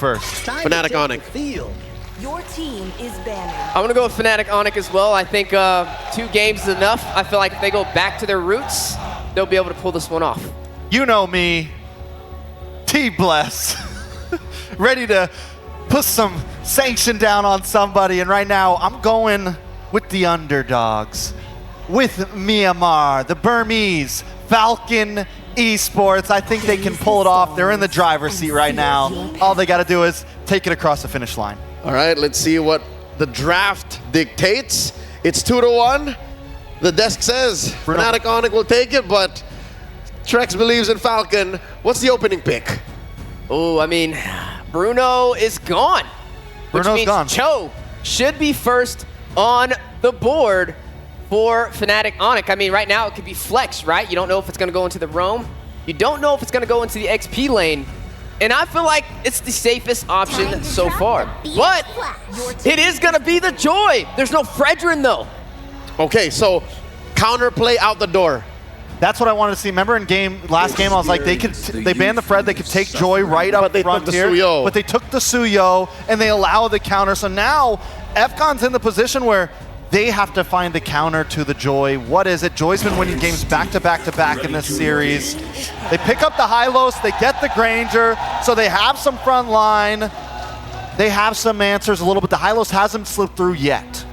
first? Fnatic Onyx. Your team is banning. I'm going to go with Fnatic Onyx as well. I think 2 games is enough. I feel like if they go back to their roots, they'll be able to pull this one off. You know me, T-Bless, ready to put some sanction down on somebody, and right now I'm going with the underdogs, with Myanmar, the Burmese, Falcon Esports. I think they can pull it off. They're in the driver's seat right now. All they got to do is take it across the finish line. All right, let's see what the draft dictates. It's 2-1. The desk says Fnatic Onyx will take it, but Trex believes in Falcon. What's the opening pick? Oh, I mean, Bruno is gone. Which Bruno's means gone. Cho should be first on the board for Fnatic Onyx. I mean, right now it could be Flex, right? You don't know if it's going to go into the Roam. You don't know if it's going to go into the XP lane. And I feel like it's the safest option so far. But it is going to be the Joy. There's no Fredrin, though. Okay, so counterplay out the door. That's what I wanted to see. Remember in last game, I was like, they banned the Fred, they could take Joy right up front here. But they took the Suyo, and they allow the counter. So now, FCON's in the position where they have to find the counter to the Joy. What is it? Joy's been winning games back to back to back in this series. They pick up the Hylos, they get the Granger, so they have some front line. They have some answers a little bit. The Hylos hasn't slipped through yet.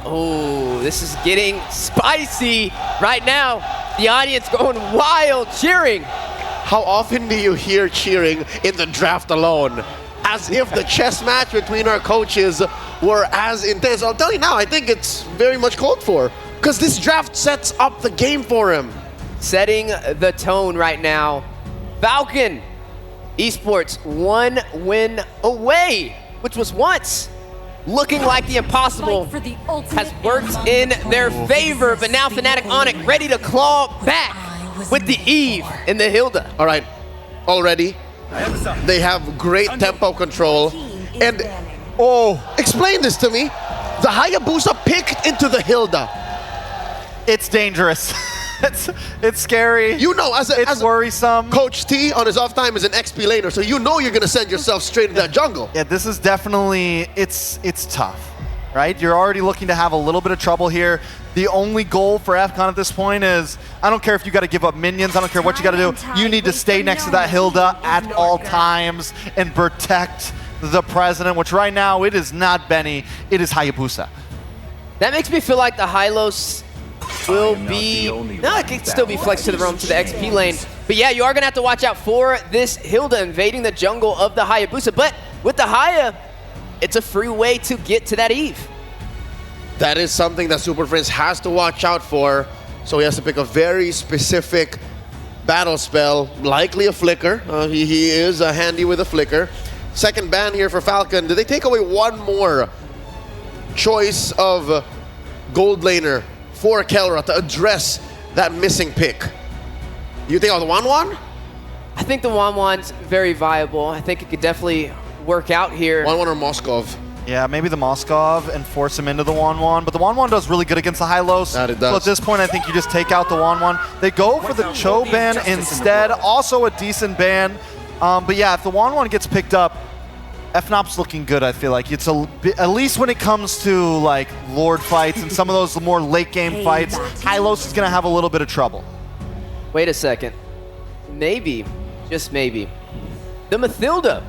Oh, this is getting spicy right now. The audience going wild, cheering. How often do you hear cheering in the draft alone? As if the chess match between our coaches were as intense. I'll tell you now, I think it's very much called for, because this draft sets up the game for him. Setting the tone right now. Falcon Esports 1 win away, which was once looking like the impossible has worked in their favor, but now Fnatic Onyx ready to claw back with the Eve and the Hilda. All right, already they have great tempo control. And explain this to me. The Hayabusa picked into the Hilda. It's dangerous. It's scary. You know, it's worrisome. Coach T on his off time is an XP laner, so you know you're gonna send yourself straight into that jungle. Yeah, this is definitely, it's tough, right? You're already looking to have a little bit of trouble here. The only goal for FCON at this point is, I don't care if you gotta give up minions, I don't care what you gotta do, you need to stay next to that Hilda at all times and protect the president, which right now, it is not Benny, it is Hayabusa. That makes me feel like the Hylos will be, no, it could still be flexed to the roam to the XP lane. But yeah, you are gonna have to watch out for this Hilda invading the jungle of the Hayabusa. But with the Haya, it's a free way to get to that Eve. That is something that Super Friends has to watch out for. So he has to pick a very specific battle spell, likely a flicker. He is handy with a flicker. Second ban here for Falcon. Did they take away one more choice of gold laner for Kelra to address that missing pick? You think the Wanwan? I think the Wanwan's very viable. I think it could definitely work out here. Wanwan or Moskov? Yeah, maybe the Moskov and force him into the Wanwan, but the Wanwan does really good against the Hylos. That it does. So at this point, I think you just take out the Wanwan. They go for the Cho ban instead, also a decent ban. But yeah, if the Wanwan gets picked up, FNOP's looking good, I feel like. It's at least when it comes to like Lord fights and some of those more late game fights, Hylos is gonna have a little bit of trouble. Wait a second. Maybe, just maybe, the Mathilda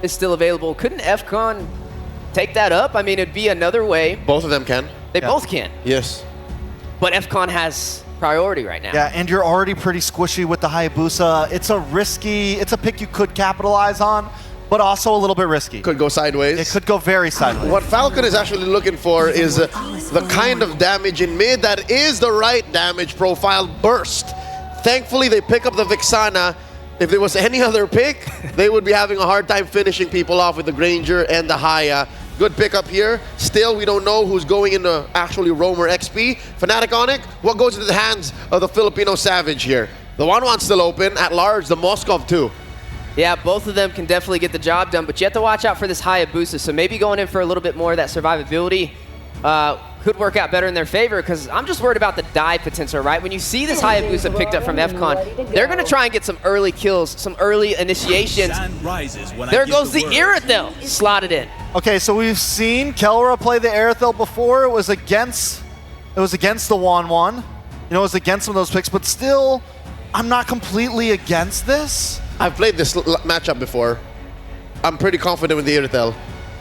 is still available. Couldn't FCON take that up? I mean, it'd be another way. Both of them can. They both can. Yes. But FCON has priority right now. Yeah, and you're already pretty squishy with the Hayabusa. It's a pick you could capitalize on, but also a little bit risky. Could go sideways. It could go very sideways. What Falcon is actually looking for is the kind of damage in mid that is the right damage profile, burst. Thankfully, they pick up the Vixana. If there was any other pick, they would be having a hard time finishing people off with the Granger and the Haya. Good pickup here. Still, we don't know who's going into actually Roamer XP. Fnatic Onyx, what goes into the hands of the Filipino Savage here? The Wanwan's still open. At large, the Moskov too. Yeah, both of them can definitely get the job done, but you have to watch out for this Hayabusa. So maybe going in for a little bit more of that survivability could work out better in their favor, because I'm just worried about the dive potential, right? When you see this Hayabusa picked up from FCON, they're going to try and get some early kills, some early initiations. There goes the Irithel slotted in. Okay, so we've seen Kelra play the Irithel before. It was against the 1-1. You know, it was against some of those picks, but still, I'm not completely against this. I've played this matchup before. I'm pretty confident with the Irithel.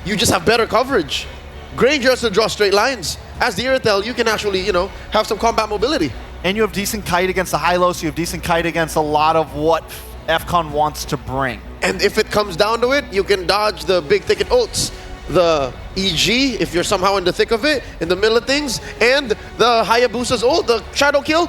You just have better coverage. Granger has to draw straight lines. As the Irithel, you can actually, you know, have some combat mobility. And you have decent kite against the high-low, so you have decent kite against a lot of what FCON wants to bring. And if it comes down to it, you can dodge the big ticket ults. The EG, if you're somehow in the thick of it, in the middle of things, and the Hayabusa's ult, the shadow kill.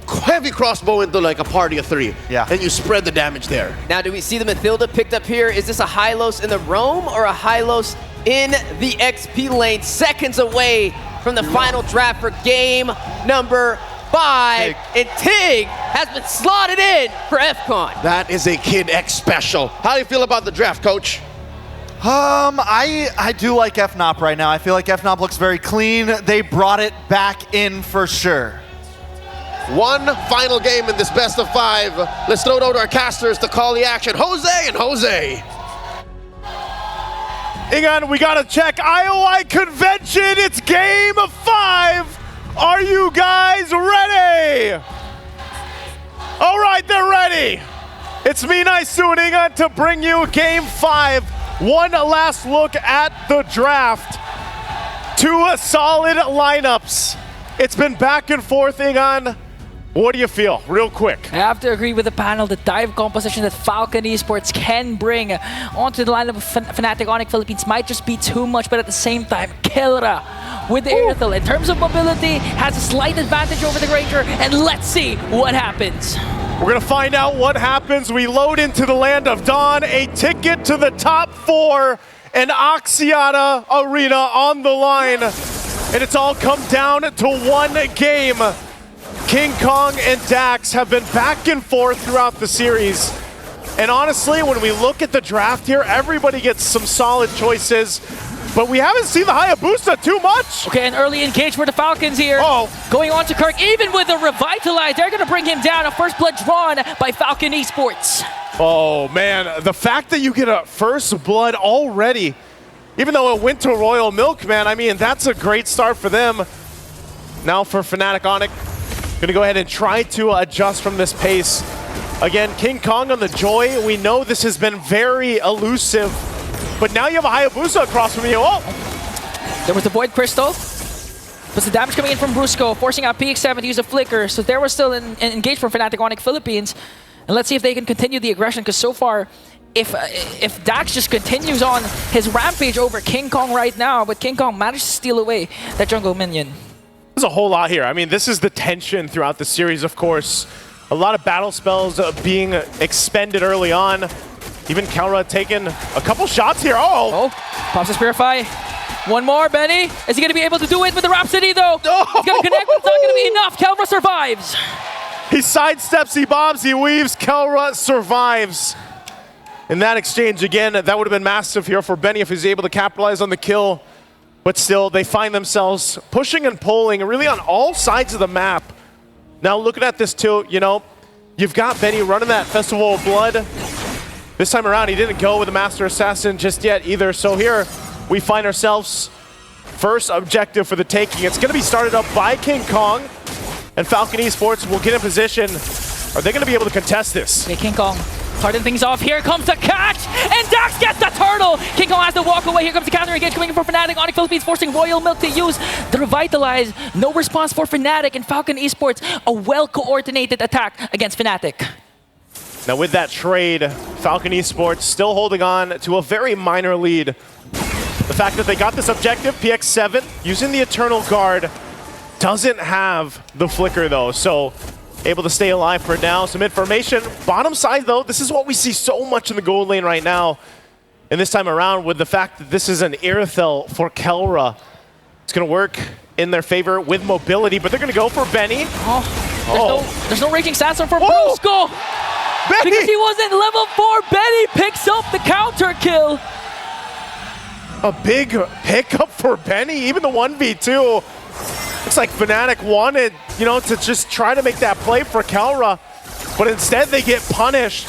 Heavy crossbow into like a party of 3. Yeah. And you spread the damage there. Now, do we see the Mathilda picked up here? Is this a Hylos in the roam or a Hylos in the XP lane? Seconds away from the final draft for game number 5. And Tig has been slotted in for FCON. That is a Kid X special. How do you feel about the draft, coach? I do like FNOP right now. I feel like FNOP looks very clean. They brought it back in for sure. One final game in this best of 5. Let's throw it over to our casters to call the action. Jose and Jose. Ingan, we gotta check IOI Convention. It's game 5. Are you guys ready? All right, they're ready. It's me, Naisu, and Ingan to bring you game 5. One last look at the draft. 2 solid lineups. It's been back and forth, Ingan. What do you feel, real quick? I have to agree with the panel. The dive composition that FCON Esports can bring onto the lineup of Fnatic Onyx Philippines might just be too much, but at the same time, Kelra with the Irithel, in terms of mobility, has a slight advantage over the Granger, and let's see what happens. We're gonna find out what happens. We load into the land of Dawn, a ticket to the top 4, and Axiata Arena on the line. And it's all come down to one game. King Kong and Dax have been back and forth throughout the series. And honestly, when we look at the draft here, everybody gets some solid choices, but we haven't seen the Hayabusa too much. Okay, an early engage for the Falcons here. Going on to Kirk, even with the Revitalize, they're gonna bring him down. A first blood drawn by FCON Esports. Oh man, the fact that you get a first blood already, even though it went to Royal Milk, man, I mean, that's a great start for them. Now for Fnatic Onyx, gonna go ahead and try to adjust from this pace. Again, King Kong on the Joy. We know this has been very elusive, but now you have a Hayabusa across from you. Oh! There was the Void Crystal. But the damage coming in from Brusco, forcing out PX7 to use a Flicker. So there was still an engage from Fnatic Onyx Philippines. And let's see if they can continue the aggression, because so far, if Dax just continues on his rampage over King Kong right now, but King Kong managed to steal away that jungle minion. There's a whole lot here. I mean, this is the tension throughout the series, of course. A lot of battle spells being expended early on. Even Kelra taking a couple shots here. Oh! Pops the Purify. One more, Benny. Is he going to be able to do it with the Rhapsody, though? He's going to connect, but it's not going to be enough. Kelra survives. He sidesteps, he bobs, he weaves. Kelra survives. In that exchange, again, that would have been massive here for Benny if he's able to capitalize on the kill. But still, they find themselves pushing and pulling really on all sides of the map. Now, looking at this too, you know, you've got Benny running that Festival of Blood. This time around, he didn't go with the Master Assassin just yet either. So here, we find ourselves first objective for the taking. It's going to be started up by King Kong, and FCON Esports will get in position. Are they going to be able to contest this? Okay, King Kong starting things off. Here comes the catch, and Dax gets the turtle. King Kong has to walk away. Here comes the counter engage coming in for Fnatic Onyx Philippines, forcing Royal Milk to use the Revitalize. No response for Fnatic, and FCON Esports, a well-coordinated attack against Fnatic. Now with that trade, FCON Esports still holding on to a very minor lead. The fact that they got this objective, PX7, using the Eternal Guard, doesn't have the Flicker though, so able to stay alive for now. Some information. Bottom side though, this is what we see so much in the gold lane right now. And this time around, with the fact that this is an Irithel for Kelra, it's going to work in their favor with mobility, but they're going to go for Benny. There's no Raging Sandstorm for Brusco. Benny! Because he wasn't level 4, Benny picks up the counter kill. A big pickup for Benny, even the 1v2. looks like Fnatic wanted, you know, to just try to make that play for Kelra, but instead they get punished.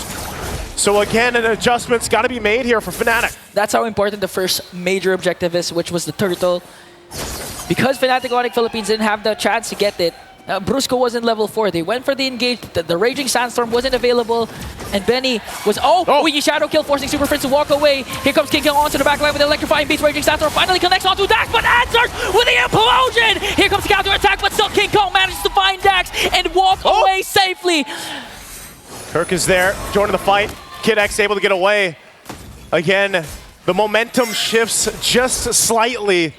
So again, an adjustment's got to be made here for Fnatic. That's how important the first major objective is, which was the turtle. Because Fnatic Onyx Philippines didn't have the chance to get it, Brusco wasn't level 4. They went for the engage. The Raging Sandstorm wasn't available. And Benny was... Oh, shadow kill, forcing Super Friends to walk away. Here comes King Kong onto the back line with the electrifying beast. Raging Sandstorm finally connects onto Dax, but answers with the implosion! Here comes the counter attack, but still King Kong manages to find Dax and walk away safely. Kirk is there, joining the fight. Kid X able to get away. Again, the momentum shifts just slightly,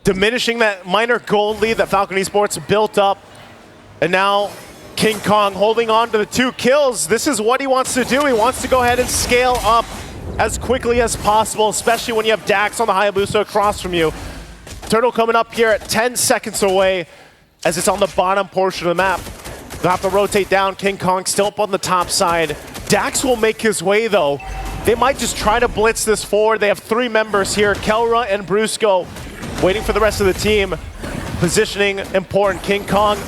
diminishing that minor gold lead that Falcon Esports built up. And now King Kong holding on to the 2 kills. This is what he wants to do. He wants to go ahead and scale up as quickly as possible, especially when you have Dax on the Hayabusa across from you. Turtle coming up here at 10 seconds away as it's on the bottom portion of the map. They'll have to rotate down. King Kong still up on the top side. Dax will make his way though. They might just try to blitz this forward. They have 3 members here, Kelra and Brusco, waiting for the rest of the team. Positioning important. King Kong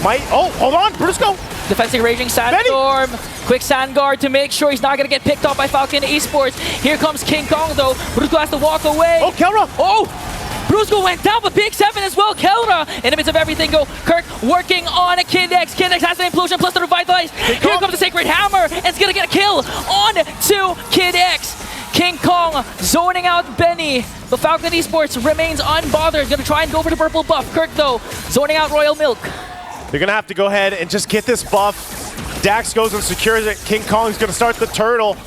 might... Oh, hold on, Brusco! Defending Raging Sandstorm. Quick sand guard to make sure he's not going to get picked up by Falcon Esports. Here comes King Kong though. Brusco has to walk away. Oh, Kelra! Oh! Brusco went down, but PX7 as well. Kelra in the midst of everything go. Kirk working on a Kid X. Kid X has an implosion plus the revitalize. Here comes the Sacred Hammer, and it's going to get a kill on to Kid X. King Kong zoning out Benny, but Falcon Esports remains unbothered. Going to try and go for the purple buff. Kirk though, zoning out Royal Milk. They're going to have to go ahead and just get this buff. Dax goes and secures it. King Kong's going to start the turtle.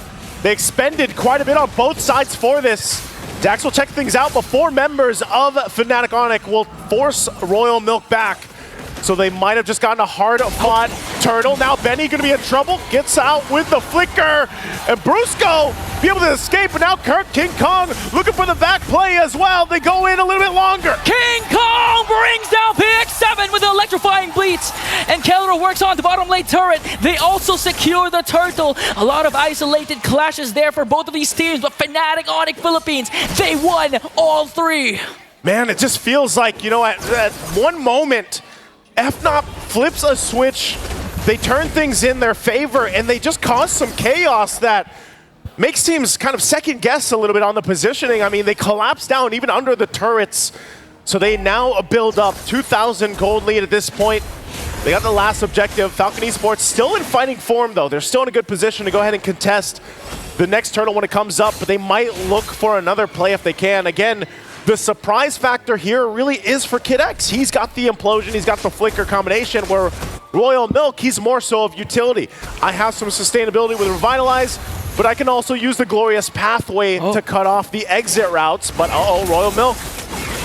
They expended quite a bit on both sides for this. Dax will check things out before members of Fnatic Onyx will force Royal Milk back. So they might have just gotten a hard-fought turtle. Now Benny gonna be in trouble, gets out with the flicker. And Brusco be able to escape, but now Kirk, King Kong looking for the back play as well. They go in a little bit longer. King Kong brings down PX7 with the electrifying bleats. And Kelra works on the bottom lane turret. They also secure the turtle. A lot of isolated clashes there for both of these teams, but Fnatic Onyx Philippines, they won all 3. Man, it just feels like, you know, at one moment, FNOP flips a switch, they turn things in their favor, and they just cause some chaos that makes teams kind of second guess a little bit on the positioning. I mean, they collapse down even under the turrets, so they now build up 2,000 gold lead at this point. They got the last objective. Falcon Esports still in fighting form though. They're still in a good position to go ahead and contest the next turtle when it comes up, but they might look for another play if they can. Again, the surprise factor here really is for Kid X. He's got the implosion, he's got the flicker combination, where Royal Milk, he's more so of utility. I have some sustainability with Revitalize, but I can also use the Glorious Pathway to cut off the exit routes, but Royal Milk.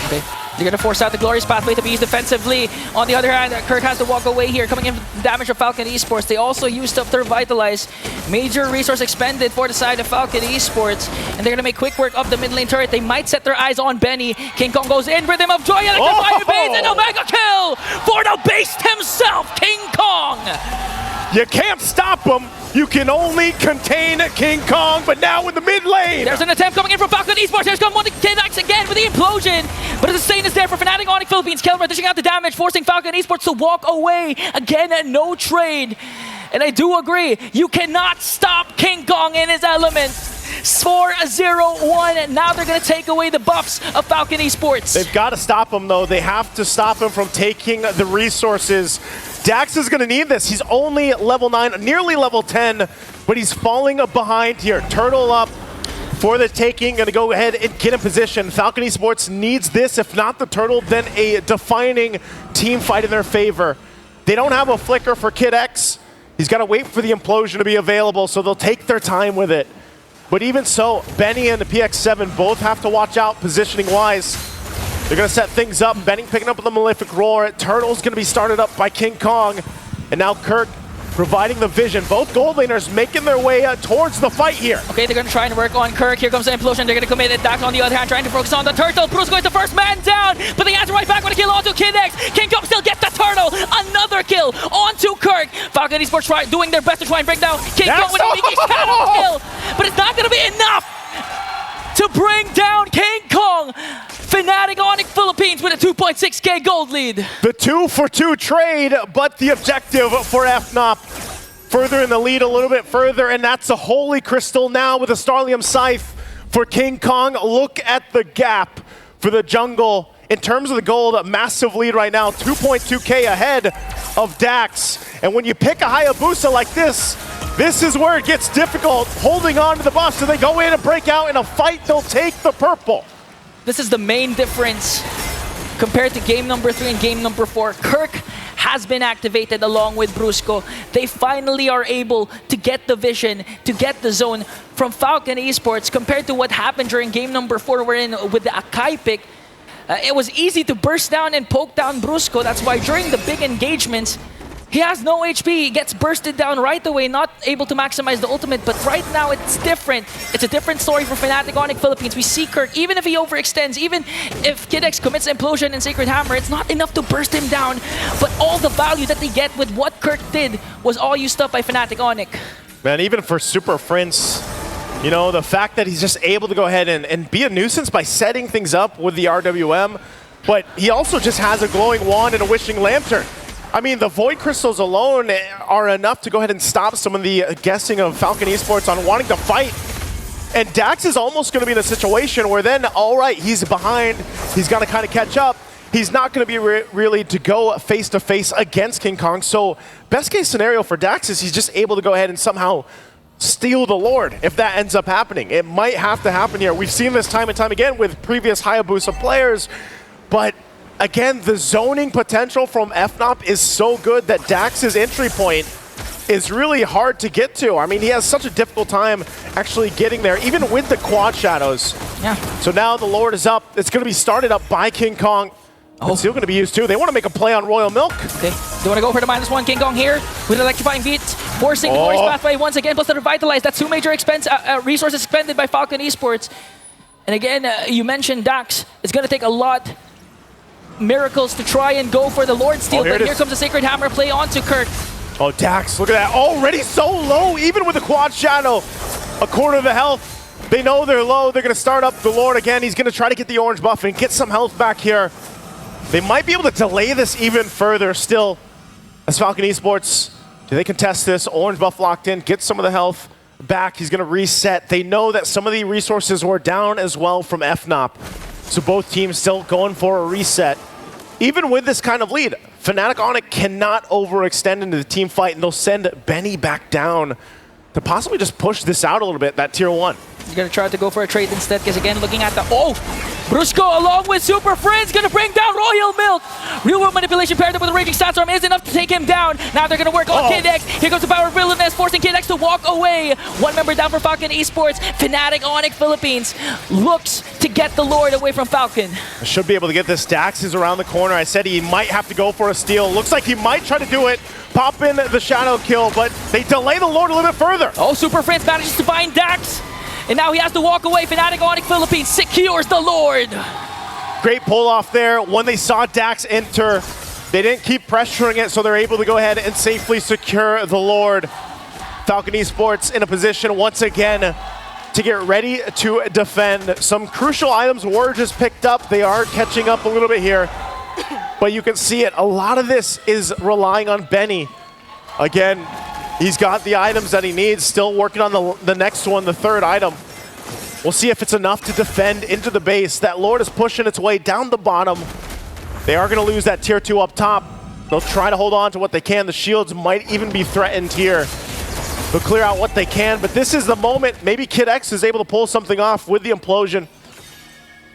Okay. They're going to force out the Glorious Pathway to be used defensively. On the other hand, Kirk has to walk away here, coming in with damage of Falcon Esports. They also used up their Revitalize. Major resource expended for the side of Falcon Esports. And they're going to make quick work of the mid lane turret. They might set their eyes on Benny. King Kong goes in, Rhythm of Joy, electrifying base, and a mega kill for the beast himself, King Kong! You can't stop him. You can only contain King Kong, but now in the mid lane. There's an attempt coming in from Falcon Esports. Here's come one to Kid X again with the implosion. But the sustain is there for Fnatic Onyx Philippines. Kelra dishing out the damage, forcing Falcon Esports to walk away. Again, no trade. And I do agree, you cannot stop King Kong in his element. 4-0-1. Now they're going to take away the buffs of Falcon Esports. They've got to stop him, though. They have to stop him from taking the resources. Dax is going to need this. He's only level 9, nearly level 10, but he's falling behind here. Turtle up for the taking. Going to go ahead and get in position. Falcon Esports needs this. If not the turtle, then a defining team fight in their favor. They don't have a flicker for Kid X. He's got to wait for the implosion to be available, so they'll take their time with it. But even so, Benny and the PX7 both have to watch out positioning-wise. They're going to set things up. Benny picking up the Malefic Roar. Turtle's going to be started up by King Kong. And now Kirk providing the vision. Both gold laners making their way towards the fight here. Okay, they're going to try and work on Kirk. Here comes the implosion. They're going to commit it. Dax on the other hand, trying to focus on the turtle. Brusco is the first man down, but they answer right back with a kill onto Kid X. King Kong still gets the turtle. Another kill onto Kirk. Falcon Esports doing their best to try and bring down King Kong with a shadow kill, but it's not going to be enough to bring down King Kong. Fnatic Onyx Philippines Philippines with a 2.6k gold lead. The 2-for-2 trade, but the objective for FNOP further in the lead a little bit further, and that's a Holy Crystal now with a Starlium Scythe for King Kong. Look at the gap for the jungle. In terms of the gold, a massive lead right now, 2.2k ahead of Dax. And when you pick a Hayabusa like this is where it gets difficult, holding on to the buff. So they go in and break out in a fight, they'll take the purple. This is the main difference compared to game number 3 and game number 4. Kirk has been activated along with Brusco. They finally are able to get the vision, to get the zone from Falcon Esports compared to what happened during game number 4 wherein with the Akai pick. It was easy to burst down and poke down Brusco. That's why during the big engagements, he has no HP. He gets bursted down right away, not able to maximize the ultimate. But right now, it's different. It's a different story for Fnatic Onyx Philippines. We see Kirk, even if he overextends, even if Kid X commits Implosion and Sacred Hammer, it's not enough to burst him down. But all the value that they get with what Kirk did was all used up by Fnatic Onyx. Man, even for Super Prince, you know, the fact that he's just able to go ahead and be a nuisance by setting things up with the RWM, but he also just has a glowing wand and a wishing lantern. I mean, the Void Crystals alone are enough to go ahead and stop some of the guessing of Falcon Esports on wanting to fight. And Dax is almost going to be in a situation where then, all right, he's behind, he's got to kind of catch up. He's not going to be really to go face-to-face against King Kong. So best case scenario for Dax is he's just able to go ahead and somehow steal the Lord if that ends up happening. It might have to happen here. We've seen this time and time again with previous Hayabusa players, but again, the zoning potential from FNOP is so good that Dax's entry point is really hard to get to. I mean, he has such a difficult time actually getting there, even with the quad shadows. Yeah. So now the Lord is up. It's going to be started up by King Kong. Oh. It's still going to be used too. They want to make a play on Royal Milk. Okay. They want to go for the -1. King Kong here with electrifying beats, forcing the Glorious Pathway once again, plus the Revitalize. That's 2 major resources expended by Falcon Esports. And again, you mentioned Dax. It's going to take a lot miracles to try and go for the Lord Steal, but here comes the Sacred Hammer play onto Kirk. Oh, Dax, look at that. Already so low, even with the quad shadow. A quarter of the health. They know they're low. They're going to start up the Lord again. He's going to try to get the orange buff and get some health back here. They might be able to delay this even further still. As Falcon Esports, do they contest this? Orange buff locked in, get some of the health back. He's going to reset. They know that some of the resources were down as well from FNOP. So both teams still going for a reset. Even with this kind of lead, Fnatic Onyx cannot overextend into the team fight, and they'll send Benny back down to possibly just push this out a little bit, that tier 1. He's going to try to go for a trade instead, because again, looking at the... Oh! Brusco along with Super Friends going to bring down Royal Milk. Real world manipulation paired up with a Raging Sandstorm is enough to take him down. Now they're going to work on Kid X. Here goes the power of Villainous, forcing Kid X to walk away. 1 member down for Falcon Esports. Fnatic Onyx Philippines looks to get the Lord away from Falcon. Should be able to get this. Dax is around the corner. I said he might have to go for a steal. Looks like he might try to do it. Pop in the shadow kill, but they delay the Lord a little bit further. Oh, Super Friends manages to find Dax. And now he has to walk away. Fnatic Onyx Philippines secures the Lord. Great pull off there. When they saw Dax enter, they didn't keep pressuring it, so they're able to go ahead and safely secure the Lord. Falcon Esports in a position once again to get ready to defend. Some crucial items were just picked up. They are catching up a little bit here, but you can see it. A lot of this is relying on Benny. Again, he's got the items that he needs, still working on the next one, the 3rd item. We'll see if it's enough to defend into the base. That Lord is pushing its way down the bottom. They are going to lose that tier 2 up top. They'll try to hold on to what they can. The shields might even be threatened here. They'll clear out what they can, but this is the moment. Maybe Kid X is able to pull something off with the implosion.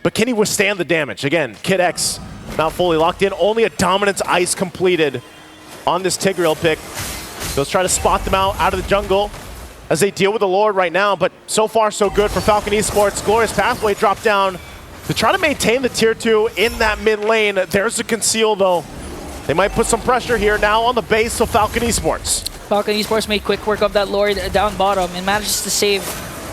But can he withstand the damage? Again, Kid X not fully locked in. Only a Dominance Ice completed on this Tigreal pick. They'll try to spot them out of the jungle as they deal with the Lord right now, but so far so good for Falcon Esports. Glorious Pathway drop down to try to maintain the tier 2 in that mid lane. There's a conceal though. They might put some pressure here now on the base of Falcon Esports. Falcon Esports made quick work of that Lord down bottom and manages to save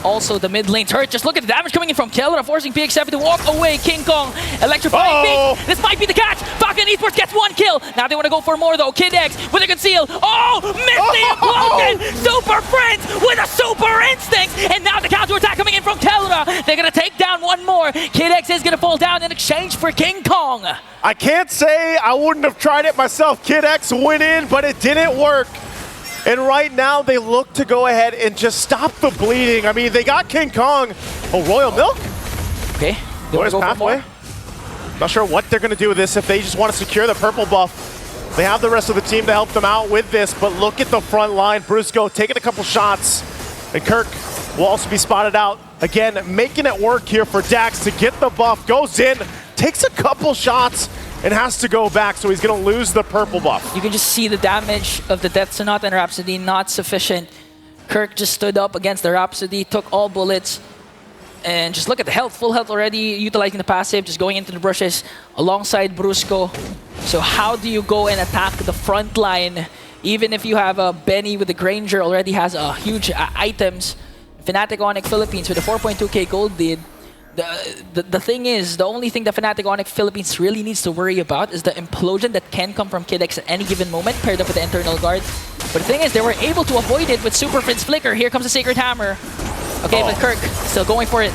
Also, the mid lane turret. Just look at the damage coming in from Kelra, forcing PX7 to walk away. King Kong, electrifying beat. This might be the catch. FCON Esports gets 1 kill. Now they want to go for more though. Kid X with a conceal. Oh, missed the implosion. Super Friends with a super instinct. And now the counter attack coming in from Kelra. They're going to take down 1 more. Kid X is going to fall down in exchange for King Kong. I can't say I wouldn't have tried it myself. Kid X went in, but it didn't work. And right now, they look to go ahead and just stop the bleeding. I mean, they got King Kong. Oh, Royal Milk? Okay. Glorious Pathway. Not sure what they're going to do with this if they just want to secure the purple buff. They have the rest of the team to help them out with this, but look at the front line. Brusco taking a couple shots, and Kirk will also be spotted out. Again, making it work here for Dax to get the buff. Goes in, takes a couple shots, and has to go back, so he's going to lose the purple buff. You can just see the damage of the Death Sonata and Rhapsody not sufficient. Kirk just stood up against the Rhapsody, took all bullets, and just look at the health, full health already, utilizing the passive, just going into the bushes alongside Brusco. So how do you go and attack the front line, even if you have a Benny with the Granger already has a huge items? Fnatic Onyx Philippines with a 4.2k gold lead. The thing is, the only thing that Fnatic Onyx Philippines really needs to worry about is the implosion that can come from Kid X at any given moment, paired up with the internal guard. But the thing is, they were able to avoid it with Super Friends Flicker. Here comes the Sacred Hammer. Okay, but Kirk still going for it.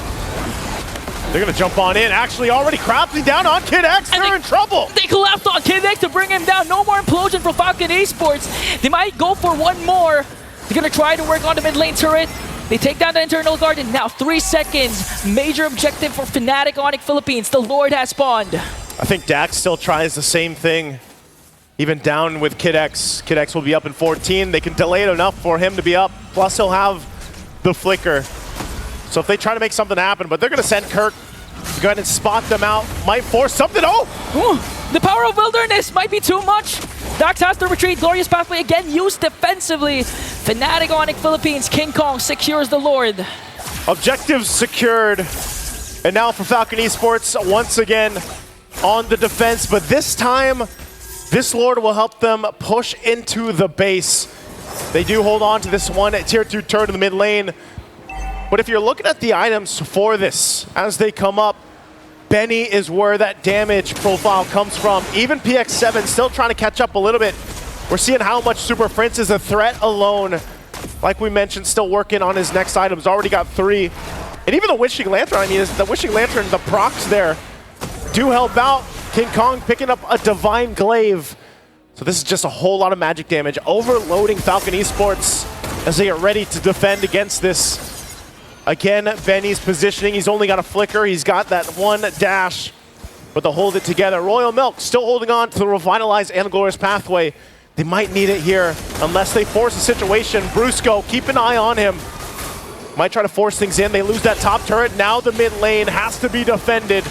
They're going to jump on in. Actually, already crafting down on Kid X. They're in trouble. They collapsed on Kid X to bring him down. No more implosion from FCON Esports. They might go for 1 more. They're going to try to work on the mid lane turret. They take down the internal guard in now 3 seconds. Major objective for Fnatic Onyx Philippines. The Lord has spawned. I think Dax still tries the same thing. Even down with Kid X. Kid X will be up in 14. They can delay it enough for him to be up. Plus he'll have the flicker. So if they try to make something happen, but they're going to send Kirk to go ahead and spot them out. Might force something. Oh! The power of wilderness might be too much. Dax has to retreat. Glorious Pathway again used defensively. Fnatic Onyx Philippines, King Kong secures the Lord. Objectives secured. And now for FCON Esports, once again on the defense. But this time, this Lord will help them push into the base. They do hold on to this one tier 2 turret in the mid lane. But if you're looking at the items for this, as they come up, Benny is where that damage profile comes from. Even PX7 still trying to catch up a little bit. We're seeing how much Super Prince is a threat alone. Like we mentioned, still working on his next items. Already got 3. And even the Wishing Lantern, I mean, the Wishing Lantern, the procs there do help out. King Kong picking up a Divine Glaive. So this is just a whole lot of magic damage. Overloading FCON Esports as they get ready to defend against this. Again, Benny's positioning. He's only got a flicker. He's got that 1 dash, but they'll hold it together. Royal Milk still holding on to the Revitalize and Glorious Pathway. They might need it here unless they force a situation. Brusco, keep an eye on him. Might try to force things in. They lose that top turret. Now the mid lane has to be defended.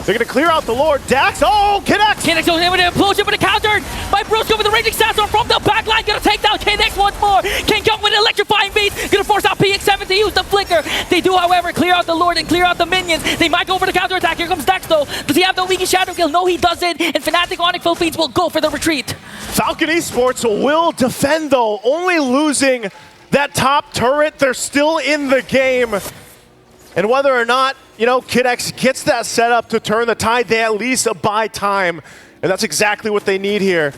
They're going to clear out the Lord. Dax, oh, Kid X! Kid X goes in with an implosion, but it countered by Brusco with the raging sandstorm from the backline. Going to take down Kid X once more. King Kong with an electrifying beat. Going to force out PX7 to use the flicker. They do, however, clear out the Lord and clear out the minions. They might go for the counterattack. Here comes Dax, though. Does he have the leaky shadow kill? No, he doesn't. And Fnatic Onyx Philippines will go for the retreat. FCON Esports will defend, though, only losing that top turret. They're still in the game. And whether or not, you know, Kid X gets that set up to turn the tide, they at least buy time. And that's exactly what they need here.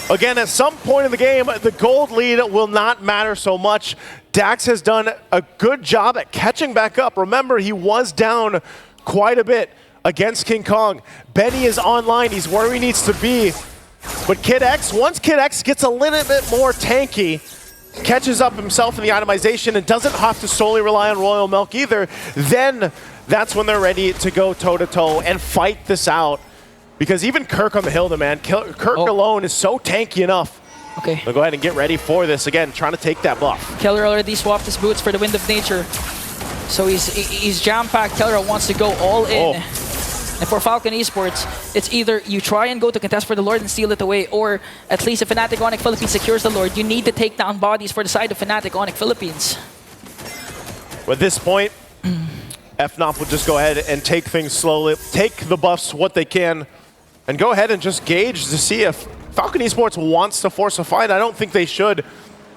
Again, at some point in the game, the gold lead will not matter so much. Dax has done a good job at catching back up. Remember, he was down quite a bit against King Kong. Benny is online. He's where he needs to be. But Kid X, once Kid X gets a little bit more tanky, catches up himself in the itemization and doesn't have to solely rely on Royal Milk either, then that's when they're ready to go toe-to-toe and fight this out. Because even Kirk on the hill, man, Kirk alone is so tanky enough. Okay. They'll go ahead and get ready for this. Again, trying to take that buff. Keller already swapped his boots for the Wind of Nature. So he's jam-packed. Keller wants to go all in. And for FCON Esports, it's either you try and go to contest for the Lord and steal it away, or at least if Fnatic Onyx Philippines secures the Lord, you need to take down bodies for the side of Fnatic Onyx Philippines. At this point, FNOP will just go ahead and take things slowly, take the buffs what they can, and go ahead and just gauge to see if FCON Esports wants to force a fight. I don't think they should.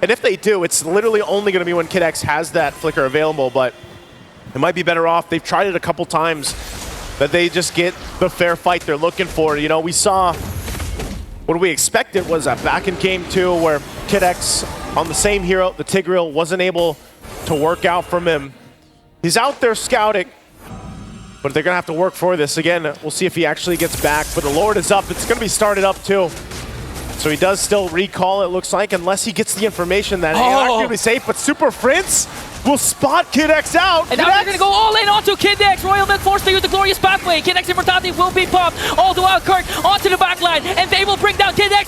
And if they do, it's literally only going to be when Kid X has that flicker available, but It might be better off. They've tried it a couple times, that they just get the fair fight they're looking for. You know, we saw what we expected was back in game 2 where Kid X on the same hero, the Tigreal, wasn't able to work out from him. He's out there scouting, but they're going to have to work for this. Again, we'll see if he actually gets back, but the Lord is up. It's going to be started up too. So he does still recall, it looks like, unless he gets the information that he'll actually be safe, but Super Prince will spot Kid X out. And now they're going to go all in onto Kid X. Royal Men forced to use the glorious pathway. Kid X Immortality will be popped. All the while Kirk onto the backline, and they will bring down Kid X.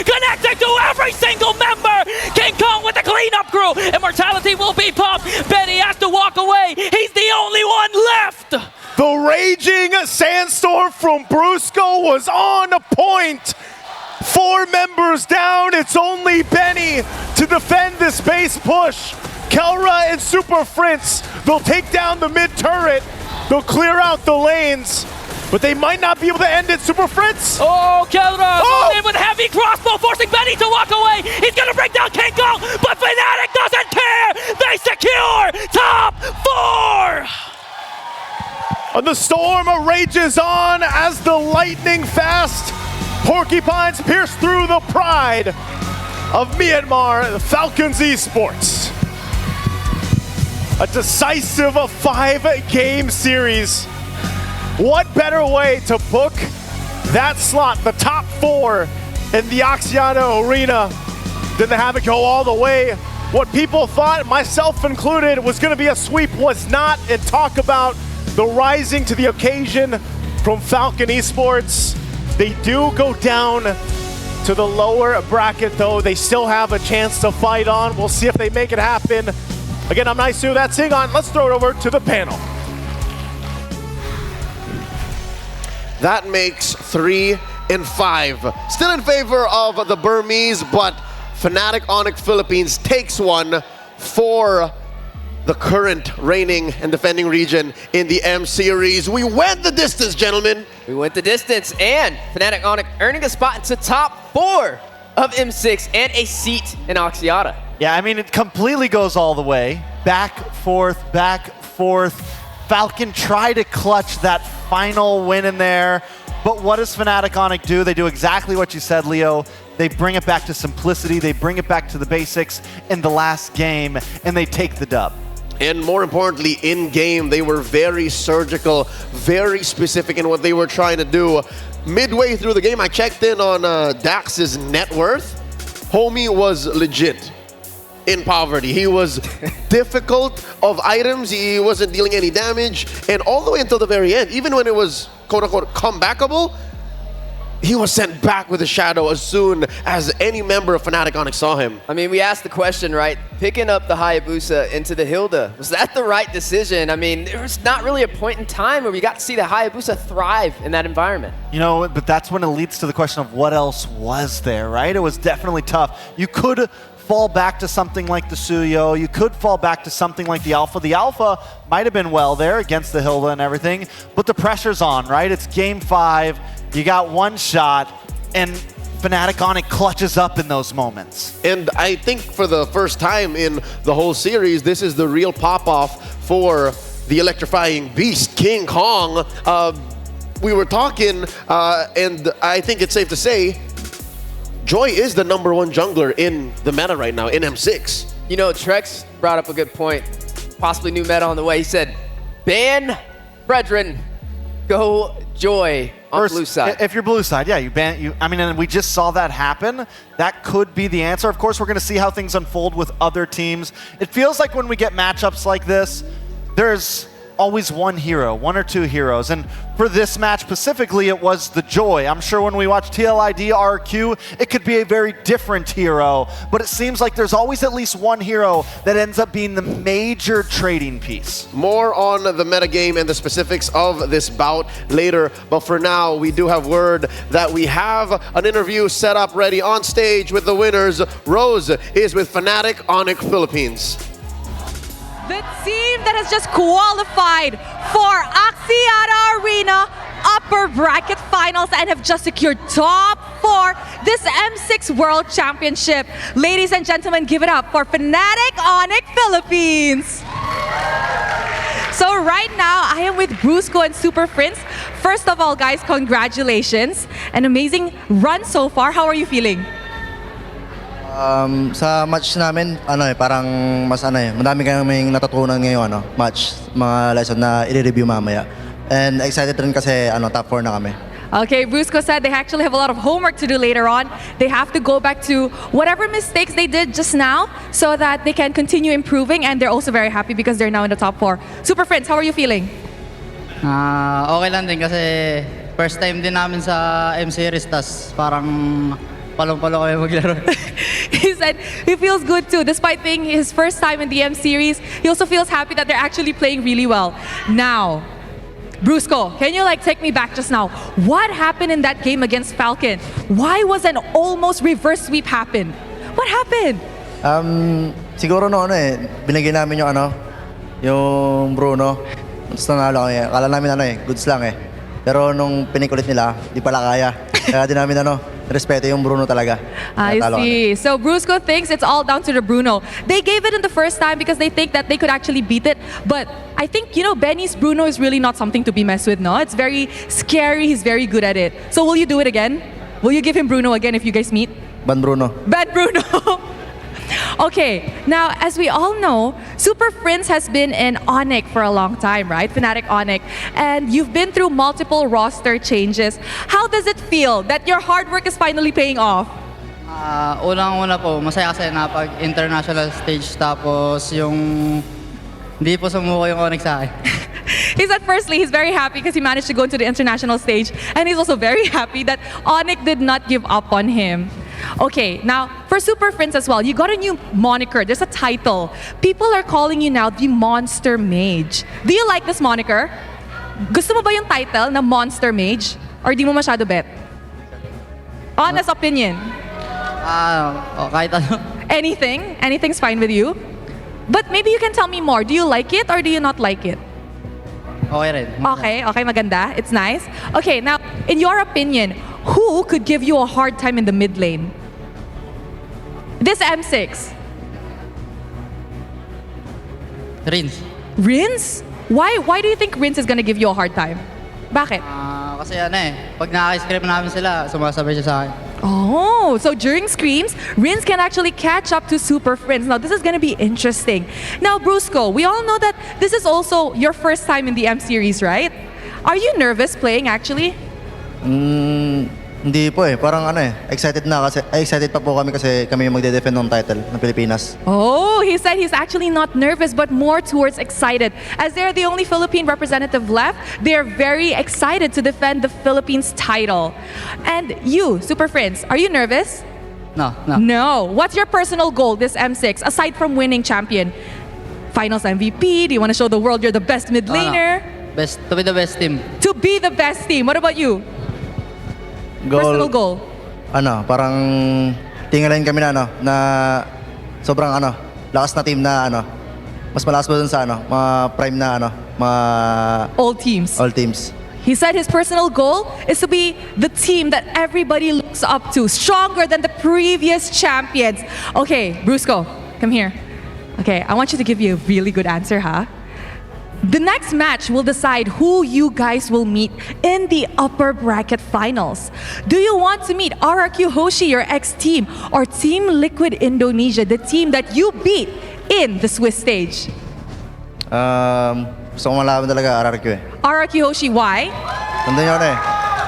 Connecting to every single member. King Kong with the cleanup crew. Immortality will be popped. Benny has to walk away. He's the only one left. The raging sandstorm from Brusco was on point. 4 members down. It's only Benny to defend this base push. Kelra and Super Prince, they'll take down the mid turret. They'll clear out the lanes, but they might not be able to end it. Super Prince. Oh, Kelra in with heavy crossbow, forcing Benny to walk away. He's going to bring down King Kong, but Fnatic doesn't care. They secure top 4. And the storm rages on as the lightning fast porcupines pierce through the pride of Myanmar, the Falcons Esports. A decisive 5-game series. What better way to book that slot, the top 4 in the Oxiana Arena, than to have it go all the way? What people thought, myself included, was going to be a sweep was not, and talk about the rising to the occasion from Falcon Esports. They do go down to the lower bracket, though. They still have a chance to fight on. We'll see if they make it happen. Again, I'm Naisu, that's Singon. Let's throw it over to the panel. That makes 3 and 5. Still in favor of the Burmese, but Fnatic Onyx Philippines takes one for the current reigning and defending region in the M Series. We went the distance, gentlemen. We went the distance, and Fnatic Onyx earning a spot into top 4 of M6 and a seat in Oxiana. Yeah, I mean, it completely goes all the way. Back, forth, back, forth. Falcon try to clutch that final win in there. But what does Fnatic Onyx do? They do exactly what you said, Leo. They bring it back to simplicity. They bring it back to the basics in the last game, and they take the dub. And more importantly, in-game, they were very surgical, very specific in what they were trying to do. Midway through the game, I checked in on Dax's net worth. Homie was legit in poverty. He was difficult of items. He wasn't dealing any damage. And all the way until the very end, even when it was quote-unquote comebackable, he was sent back with a shadow as soon as any member of Fnatic Onyx saw him. I mean, we asked the question, right? Picking up the Hayabusa into the Hilda, was that the right decision? I mean, there was not really a point in time where we got to see the Hayabusa thrive in that environment. You know, but that's when it leads to the question of what else was there, right? It was definitely tough. You could fall back to something like the Suyo. You could fall back to something like the Alpha. The Alpha might have been well there against the Hilda and everything, but the pressure's on, right? It's game 5. You got one shot, and Fnatic Onyx clutches up in those moments. And I think for the first time in the whole series, this is the real pop-off for the electrifying beast, King Kong. We were talking, and I think it's safe to say, Joy is the #1 jungler in the meta right now, in M6. You know, Trex brought up a good point. Possibly new meta on the way. He said, ban Fredrin, go Joy on blue side. If you're blue side, yeah, you ban. I mean, and we just saw that happen. That could be the answer. Of course, we're going to see how things unfold with other teams. It feels like when we get matchups like this, there's always one hero, 1 or 2 heroes. And for this match specifically, it was the Joy. I'm sure when we watch TLID RQ, it could be a very different hero, but it seems like there's always at least one hero that ends up being the major trading piece. More on the metagame and the specifics of this bout later, but for now, we do have word that we have an interview set up ready on stage with the winners. Rose is with Fnatic Onyx Philippines. The team that has just qualified for Oxiana Arena upper bracket finals and have just secured top for this M6 World Championship. Ladies and gentlemen, give it up for Fnatic Onyx Philippines. So right now, I am with Brusco and Super Prince. First of all, guys, congratulations. An amazing run so far. How are you feeling? Sa match namin, parang mas madami kaming natutunan ngayong match, mga lesson na i-review mamaya. And excited rin kasi top 4 na kami. Okay, Brusco said they actually have a lot of homework to do later on. They have to go back to whatever mistakes they did just now so that they can continue improving, and they're also very happy because they're now in the top 4. Super Friends, how are you feeling? Okay lang din kasi first time din namin sa M-Series, tas parang palong-palo kami maglaro. He said he feels good too. Despite being his first time in the M-Series, he also feels happy that they're actually playing really well. Now, Brusco, can you take me back just now? What happened in that game against Falcon? Why was an almost reverse sweep happen? What happened? Siguro binigyan namin yung Bruno. Tapos nanalo kami. Akala namin goods lang Pero nung pinikulit nila, di pala kaya. Kaya din namin respeto yung Bruno talaga. I see. So Brusco thinks it's all down to the Bruno. They gave it in the first time because they think that they could actually beat it. But I think, Benny's Bruno is really not something to be messed with, no? It's very scary. He's very good at it. So will you do it again? Will you give him Bruno again if you guys meet? Ban Bruno. Ban Bruno. Okay, now as we all know, Super Prince has been in Onyx for a long time, right? Fnatic Onyx. And you've been through multiple roster changes. How does it feel that your hard work is finally paying off? Unang-una po, masaya kasi na pag international stage tapos yung hindi po sumuko yung Onyx sa akin. He said firstly, he's very happy because he managed to go into the international stage. And he's also very happy that Onyx did not give up on him. Okay, now for Super Prince as well, you got a new moniker. There's a title. People are calling you now the Monster Mage. Do you like this moniker? Gusto mo ba yung title na Monster Mage? Or di mo masyado bet? Honest opinion. Kahit ano. Anything? Anything's fine with you? But maybe you can tell me more. Do you like it or do you not like it? Okay rin. Okay, maganda. It's nice. Okay, now, in your opinion, who could give you a hard time in the mid lane? This M6. Rins. Rins? Why do you think Rins is gonna give you a hard time? Bakit? Kasi pag nakaka-script namin sila, sumasabay siya sa akin. Oh, so during screams, Rins can actually catch up to Super Friends. Now, this is going to be interesting. Now, Brusco, we all know that this is also your first time in the M series, right? Are you nervous playing, actually? Hindi po Parang excited na kasi excited pa po kami kasi kami yung magde-defend ng title ng Pilipinas. Oh, he said he's actually not nervous but more towards excited. As they're the only Philippine representative left, they're very excited to defend the Philippines title. And you, Super Friends, are you nervous? No. No. What's your personal goal this M6 aside from winning champion? Finals MVP? Do you want to show the world you're the best mid laner? To be the best team. To be the best team. What about you? Personal goal? Parang tingalain kami na sobrang lakas na team na mas malakas pa dun sa mga prime na mga All teams. all teams. He said his personal goal is to be the team that everybody looks up to, stronger than the previous champions. Okay, Brusco, come here. Okay, I want you to give you a really good answer, huh? The next match will decide who you guys will meet in the upper bracket finals. Do you want to meet RRQ Hoshi, your ex-team, or Team Liquid Indonesia, the team that you beat in the Swiss stage? Gusto ko malaman talaga RRQ RRQ Hoshi, why? Nandun yun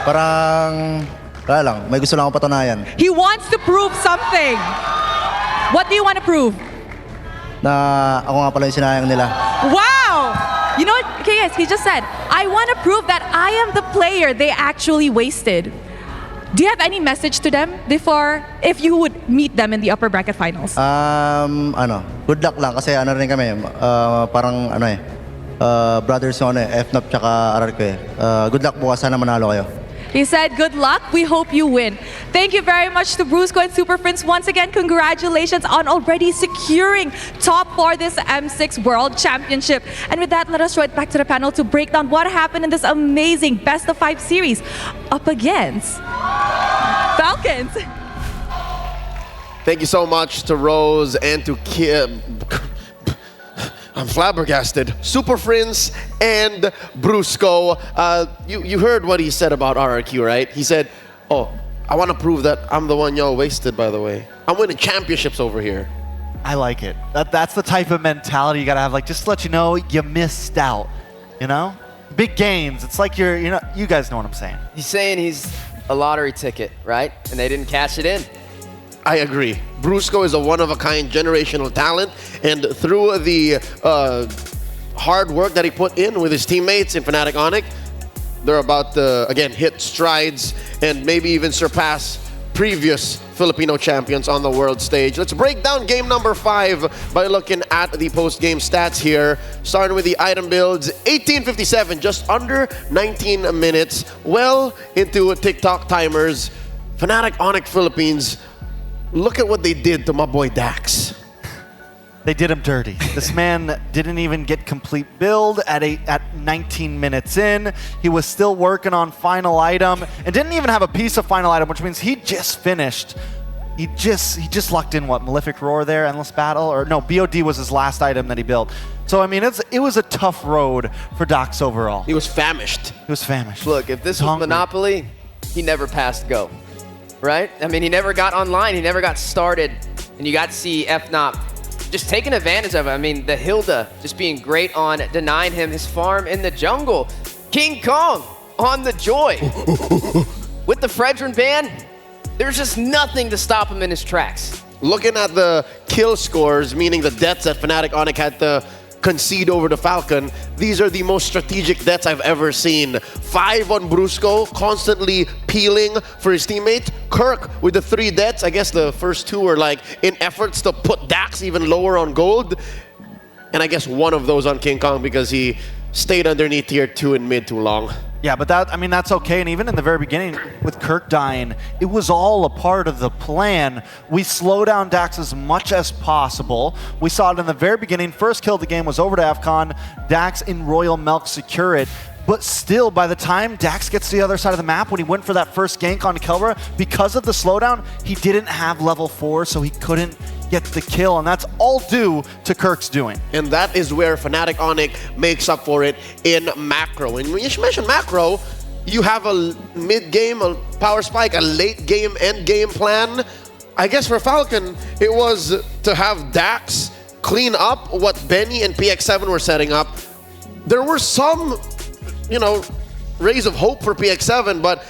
Parang, wala lang, may gusto lang akong patunayan. He wants to prove something. What do you want to prove? Na ako nga pala yung sinayang nila. Wow! You know what? Okay, guys, he just said, I want to prove that I am the player they actually wasted. Do you have any message to them before, if you would meet them in the upper bracket finals? Good luck lang kasi rin kami, parang brothers yung FNOP tsaka RRQ good luck po, sana manalo kayo. He said, good luck. We hope you win. Thank you very much to Brusco and Super Prince. Once again, congratulations on already securing top 4 this M6 World Championship. And with that, let us throw it back to the panel to break down what happened in this amazing best of 5 series up against Falcons. Thank you so much to Rose and to Kim. I'm flabbergasted. Super Prince and Brusco. You heard what he said about RRQ, right? He said, oh, I want to prove that I'm the one y'all wasted, by the way. I'm winning championships over here. I like it. That's the type of mentality you got to have. Like, just to let you know, you missed out, you know? Big gains. It's like you guys know what I'm saying. He's saying he's a lottery ticket, right? And they didn't cash it in. I agree. Brusco is a one-of-a-kind generational talent, and through the hard work that he put in with his teammates in Fnatic Onyx, they're about to, again, hit strides and maybe even surpass previous Filipino champions on the world stage. Let's break down game number 5 by looking at the post-game stats here. Starting with the item builds, 18:57, just under 19 minutes, well into TikTok timers. Fnatic Onyx Philippines, look at what they did to my boy Dax. They did him dirty. This man didn't even get complete build at 19 minutes in. He was still working on final item and didn't even have a piece of final item, which means he just finished. He just locked in what, Malefic Roar there, Endless Battle, or no, BOD was his last item that he built. So I mean, it was a tough road for Dax overall. He was famished. He was famished. Look, if this was Monopoly, he never passed go, right? I mean, he never got online, he never got started, and you got to see FNOP just taking advantage of it. I mean, the Hilda just being great on denying him his farm in the jungle. King Kong on the Joy. With the Fredrin ban, there's just nothing to stop him in his tracks. Looking at the kill scores, meaning the deaths that Fnatic Onyx had to concede over the Falcon, these are the most strategic deaths I've ever seen. 5 on Brusco, constantly peeling for his teammate. Kirk with the 3 deaths. I guess the first 2 were like in efforts to put Dax even lower on gold. And I guess one of those on King Kong because he stayed underneath tier 2 in mid too long. Yeah, but that's okay. And even in the very beginning with Kirk dying, it was all a part of the plan. We slow down Dax as much as possible. We saw it in the very beginning. First kill of the game was over to FCON. Dax in Royal Milk secure it. But still, by the time Dax gets to the other side of the map, when he went for that first gank on Kelra, because of the slowdown, he didn't have level 4, so he couldn't get the kill, and that's all due to Kirk's doing. And that is where Fnatic Onyx makes up for it in macro. And when you mention macro, you have a mid-game, a power spike, a late-game, end-game plan. I guess for Falcon, it was to have Dax clean up what Benny and PX7 were setting up. There were some, rays of hope for PX7, but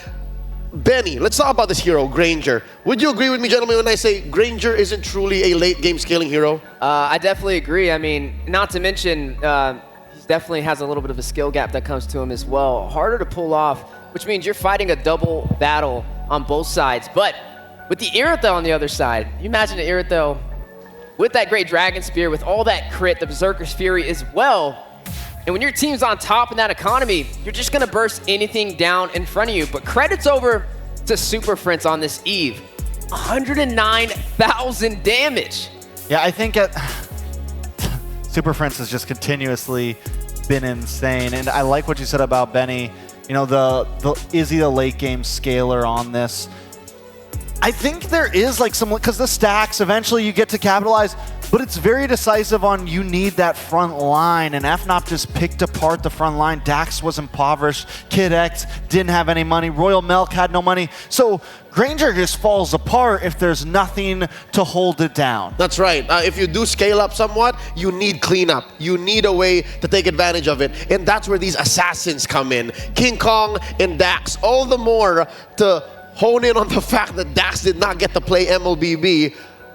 Benny, let's talk about this hero, Granger. Would you agree with me, gentlemen, when I say Granger isn't truly a late-game scaling hero? I definitely agree. I mean, not to mention, he definitely has a little bit of a skill gap that comes to him as well. Harder to pull off, which means you're fighting a double battle on both sides. But with the Iritho on the other side, you imagine the Iritho with that great Dragon Spear, with all that crit, the Berserker's Fury as well. And when your team's on top in that economy, you're just gonna burst anything down in front of you. But credits over to Super Prince on this Eve. 109,000 damage. Yeah, I think Super Prince has just continuously been insane. And I like what you said about Benny. Is he the late game scaler on this? I think there is like some, because the stacks, eventually you get to capitalize, but it's very decisive on you need that front line, and FNOP just picked apart the front line. Dax was impoverished, Kid X didn't have any money, Royal Milk had no money, so Granger just falls apart if there's nothing to hold it down. That's right. If you do scale up somewhat, you need cleanup. You need a way to take advantage of it, and that's where these assassins come in. King Kong and Dax, all the more to hone in on the fact that Dax did not get to play MLBB.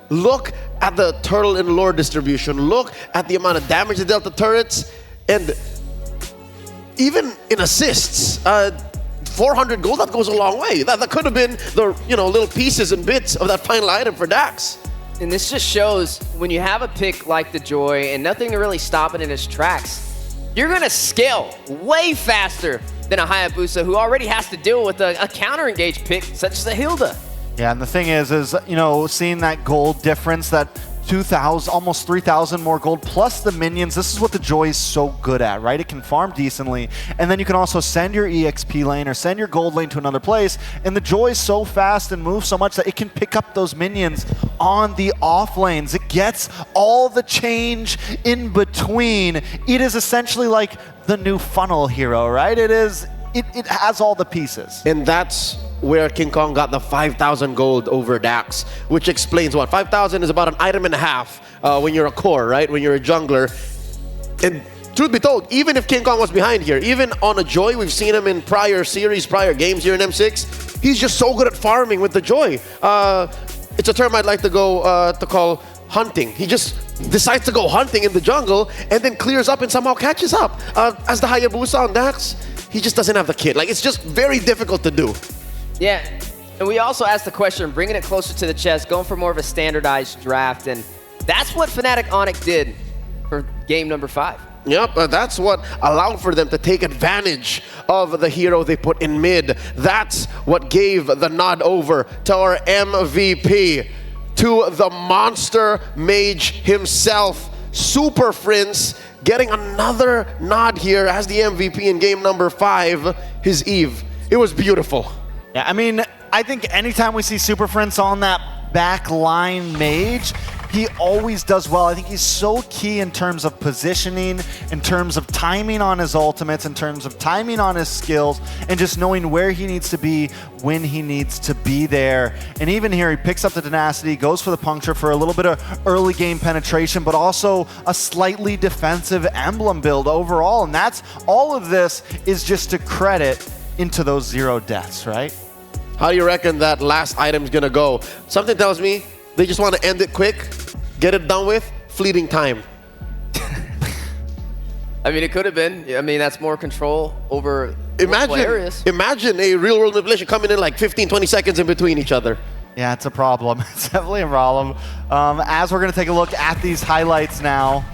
Look at the turtle and lore distribution. Look at the amount of damage they dealt to turrets. And even in assists, 400 gold, that goes a long way. That could have been the little pieces and bits of that final item for Dax. And this just shows when you have a pick like the Joy and nothing to really stop it in its tracks, you're gonna scale way faster than a Hayabusa who already has to deal with a counter-engaged pick such as a Hilda. Yeah, and the thing is seeing that gold difference that 2,000, almost 3,000 more gold, plus the minions. This is what the Joy is so good at, right? It can farm decently, and then you can also send your EXP lane or send your gold lane to another place, and the Joy is so fast and moves so much that it can pick up those minions on the off lanes. It gets all the change in between. It is essentially like the new funnel hero, right? It has all the pieces. And that's where King Kong got the 5,000 gold over Dax, which explains what? 5,000 is about an item and a half when you're a core, right? When you're a jungler. And truth be told, even if King Kong was behind here, even on a Joy, we've seen him in prior series, prior games here in M6, he's just so good at farming with the Joy. It's a term I'd like to go to call hunting. He just decides to go hunting in the jungle and then clears up and somehow catches up. As the Hayabusa on Dax, he just doesn't have the kit. Like, it's just very difficult to do. Yeah, and we also asked the question, bringing it closer to the chest, going for more of a standardized draft, and that's what Fnatic Onyx did for game number 5. Yep, that's what allowed for them to take advantage of the hero they put in mid. That's what gave the nod over to our MVP, to the monster mage himself, Super Prince, getting another nod here as the MVP in game number 5, his Eve. It was beautiful. Yeah, I mean, I think anytime we see Super Prince on that back line mage, he always does well. I think he's so key in terms of positioning, in terms of timing on his ultimates, in terms of timing on his skills, and just knowing where he needs to be when he needs to be there. And even here, he picks up the tenacity, goes for the puncture for a little bit of early game penetration, but also a slightly defensive emblem build overall. And that's all of this is just to credit into those 0 deaths, right? How do you reckon that last item's gonna go? Something tells me they just want to end it quick, get it done with, fleeting time. I mean, it could have been. I mean, that's more control over areas. Imagine a real-world manipulation coming in like 15, 20 seconds in between each other. Yeah, it's a problem. It's definitely a problem. As we're going to take a look at these highlights now,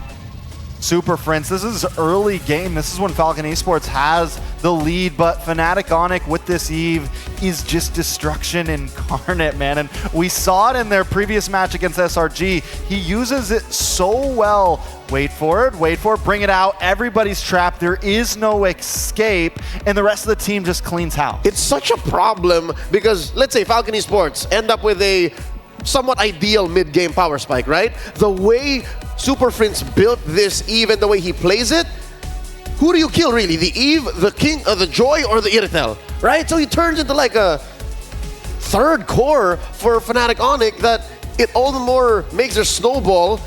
Super Prince, this is early game. This is when Falcon Esports has the lead, but Fnatic Onyx with this Eve is just destruction incarnate, man. And we saw it in their previous match against SRG. He uses it so well. Wait for it, bring it out. Everybody's trapped. There is no escape, and the rest of the team just cleans house. It's such a problem because, let's say Falcon Esports end up with a somewhat ideal mid-game power spike, right? The way Super Prince built this Eve and the way he plays it, who do you kill really? The Eve, the King, the Joy, or the Irithel, right? So he turns into like a third core for Fnatic Onyx that it all the more makes their snowball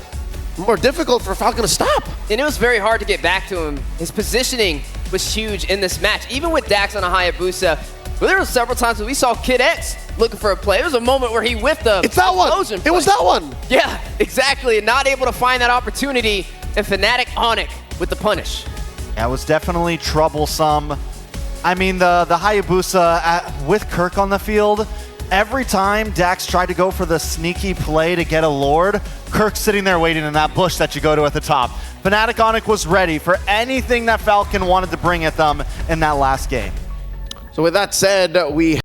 more difficult for Falcon to stop. And it was very hard to get back to him. His positioning was huge in this match. Even with Dax on a Hayabusa, but there were several times when we saw Kid X looking for a play. There was a moment where he whiffed the explosion play. It was that one. Yeah, exactly. And not able to find that opportunity. And Fnatic Onyx with the punish. Yeah, it was definitely troublesome. I mean, the Hayabusa with Kirk on the field, every time Dax tried to go for the sneaky play to get a Lord, Kirk's sitting there waiting in that bush that you go to at the top. Fnatic Onyx was ready for anything that Falcon wanted to bring at them in that last game. So with that said, we